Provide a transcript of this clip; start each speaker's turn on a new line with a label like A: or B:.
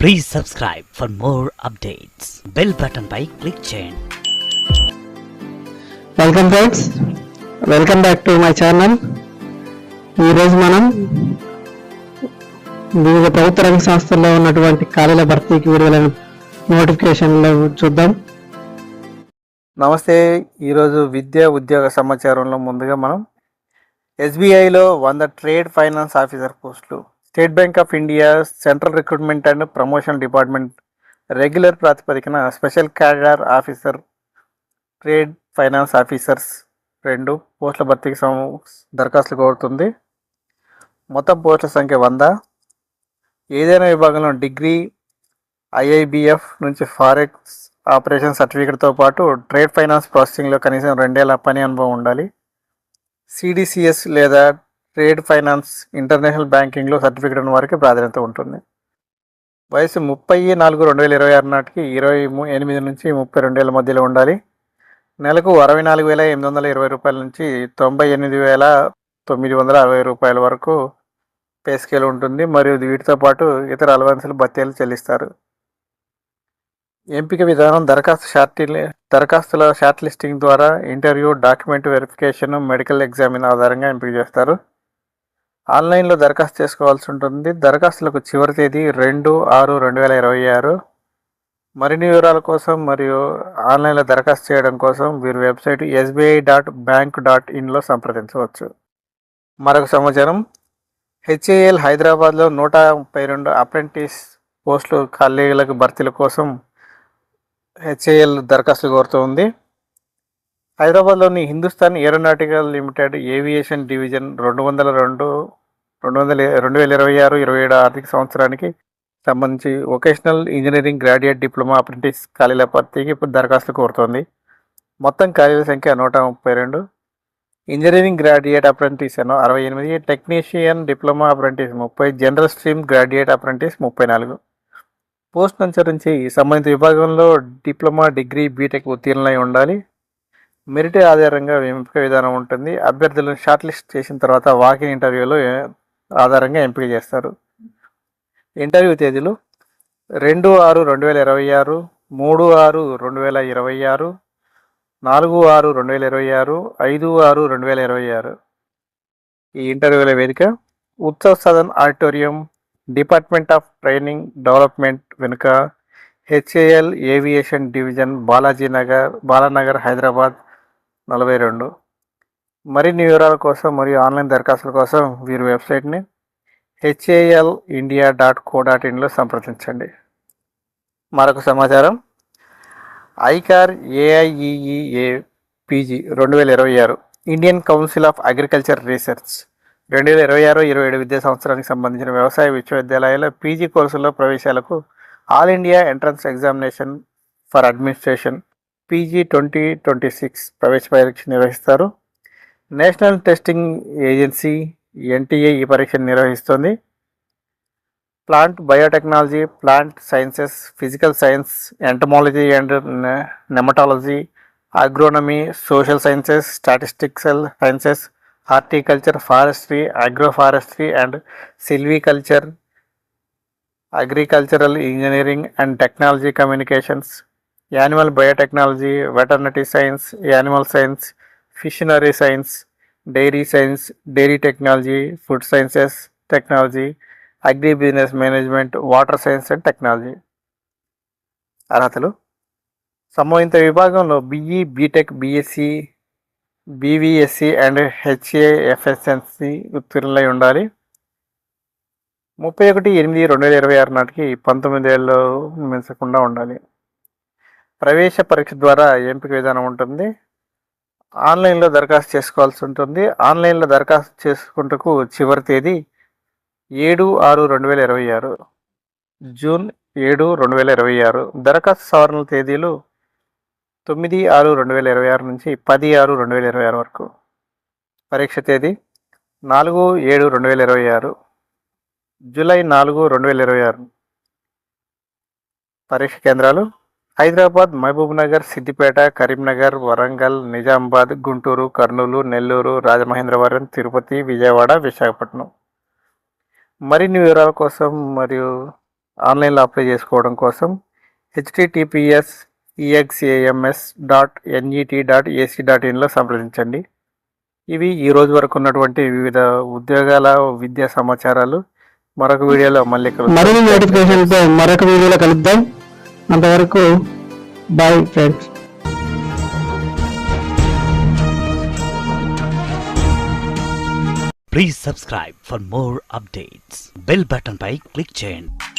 A: Please subscribe for more updates. Bell button పై click చేయండి.
B: Welcome friends, welcome back to my channel. ఈరోజు మనం వివిధ ప్రభుత్వ రంగ సంస్థల్లో ఉన్నటువంటి ఖాళీల భర్తీకి విడుదలైన నోటిఫికేషన్లు చూద్దాం.
C: నమస్తే. ఈరోజు విద్యా ఉద్యోగ సమాచారంలో ముందుగా మనం ఎస్బీఐలో 100 ట్రేడ్ ఫైనాన్స్ ఆఫీసర్ పోస్టులు, State Bank of India central recruitment and promotion department regular ప్రాతిపదికన special cadre officer, trade finance officers 2 పోస్టుల భర్తీకి దరఖాస్తులు కోరుతుంది. మొత్తం పోస్టుల సంఖ్య 100. ఏదైనా విభాగంలో డిగ్రీ, ఐఐబిఎఫ్ నుంచి ఫారెక్స్ ఆపరేషన్ సర్టిఫికేట్తో పాటు ట్రేడ్ ఫైనాన్స్ ప్రాసెసింగ్లో కనీసం 2 ఏళ్ల పని అనుభవం ఉండాలి. సిడిసిఎస్ లేదా ట్రేడ్ ఫైనాన్స్ ఇంటర్నేషనల్ బ్యాంకింగ్లో సర్టిఫికేట్ ఉన్న వారికి ప్రాధాన్యత ఉంటుంది. వయసు 30/4/2026 నాటికి 28 నుంచి 32 ఏళ్ల మధ్యలో ఉండాలి. నెలకు 64,820 రూపాయల నుంచి 98,960 రూపాయల వరకు పే స్కేల్ ఉంటుంది. మరియు వీటితో పాటు ఇతర అలవెన్సులు భత్యాలు చెల్లిస్తారు. ఎంపిక విధానం దరఖాస్తుల షార్ట్ లిస్టింగ్ ద్వారా interview, document verification, medical examine ఆధారంగా ఎంపిక చేస్తారు. ఆన్లైన్లో దరఖాస్తు చేసుకోవాల్సి ఉంటుంది. దరఖాస్తులకు చివరి తేదీ 2/6/2026. మరిన్ని వివరాల కోసం మరియు ఆన్లైన్లో దరఖాస్తు చేయడం కోసం వీరి వెబ్సైట్ sbi.bank.in సంప్రదించవచ్చు. మరొక సమాచారం, హెచ్ఏఎల్ హైదరాబాద్లో 132 అప్రెంటిస్ పోస్టులు ఖాళీలకు భర్తీల కోసం హెచ్ఏఎల్ దరఖాస్తులు కోరుతోంది. హైదరాబాద్లోని Hindustan aeronautical limited aviation division 2026-27 ఆర్థిక సంవత్సరానికి సంబంధించి vocational engineering graduate diploma apprentice ఖాళీల భర్తీకి ఇప్పుడు దరఖాస్తులు కోరుతోంది. మొత్తం ఖాళీల సంఖ్య 132. Engineering graduate apprentice 68, technician diploma apprentice 30, general stream graduate apprentice 34. Post అనుసరించి సంబంధిత విభాగంలో డిప్లొమా, డిగ్రీ, బీటెక్ ఉత్తీర్ణులై ఉండాలి. మెరిట్ ఆధారంగా ఎంపిక విధానం ఉంటుంది. అభ్యర్థులను షార్ట్ లిస్ట్ చేసిన తర్వాత వాకిన్ ఇంటర్వ్యూలో ఆధారంగా ఎంపిక చేస్తారు. ఇంటర్వ్యూ తేదీలు 2/6/2026, 3/6/2026, 4/6/2026, 5/6/2026. ఈ ఇంటర్వ్యూల వేదిక Utsav Sadan auditorium, department of training development వెనుక, HAL aviation division, Balanagar, Hyderabad 42. మరిన్ని వివరాల కోసం మరియు ఆన్లైన్ దరఖాస్తుల కోసం వీరి వెబ్సైట్ని HALindia.co.in సంప్రదించండి. మరొక సమాచారం, ICAR AIEEA PG 2026 Indian council of agriculture research 2026-27 విద్యా సంవత్సరానికి సంబంధించిన వ్యవసాయ విశ్వవిద్యాలయాల పీజీ కోర్సుల్లో ప్రవేశాలకు all India entrance examination for administration PG 2026 ప్రవేశ పరీక్ష నిర్వహిస్తారు. నేషనల్ టెస్టింగ్ ఏజెన్సీ NTA ఈ పరీక్షను నిర్వహిస్తుంది. Plant biotechnology, plant sciences, physical science, entomology and nematology, agronomy, social sciences, statistical sciences, horticulture, forestry, agroforestry and silviculture, agricultural engineering and technology communications, animal biotechnology, veterinary science, animal science, fishery science, dairy technology, food sciences technology, agribusiness management, water science and technology. అర్హతలు: సంబంధిత విభాగంలో BE, BTech, BSc, BVSc and HAFSNC ఉత్తీర్ణులై ఉండాలి. 31/8/2026 నాటికి 19 ఏళ్ళు మించకుండా ఉండాలి. ప్రవేశ పరీక్ష ద్వారా ఎంపిక విధానం ఉంటుంది. ఆన్లైన్లో దరఖాస్తు చేసుకోవాల్సి ఉంటుంది. ఆన్లైన్లో దరఖాస్తు చేసుకుంటకు చివరి తేదీ 7/6/2026, జూన్ 7, 2026. దరఖాస్తు సవరణల తేదీలు 9/6/2026 నుంచి 10/6/2026 వరకు. పరీక్ష తేదీ 4/7/2026, జూలై 4, 2026. పరీక్ష కేంద్రాలు హైదరాబాద్, మహబూబ్నగర్, సిద్దిపేట, కరీంనగర్, వరంగల్, నిజామాబాద్, గుంటూరు, కర్నూలు, నెల్లూరు, రాజమహేంద్రవరం, తిరుపతి, విజయవాడ, విశాఖపట్నం. మరిన్ని వివరాల కోసం మరియు ఆన్లైన్లో అప్లై చేసుకోవడం కోసం https://exams.net.ac.inలో సంప్రదించండి. ఇవి ఈ రోజు వరకు ఉన్నటువంటి వివిధ ఉద్యోగాల విద్యా సమాచారాలు. మరొక వీడియోలో మళ్ళీ
B: మరిన్ని నోటిఫికేషన్తో మరొక వీడియోలో కలుద్దాం. అంతవరకు bye friends.
A: Please subscribe for more updates. Bell button పై click చేయండి.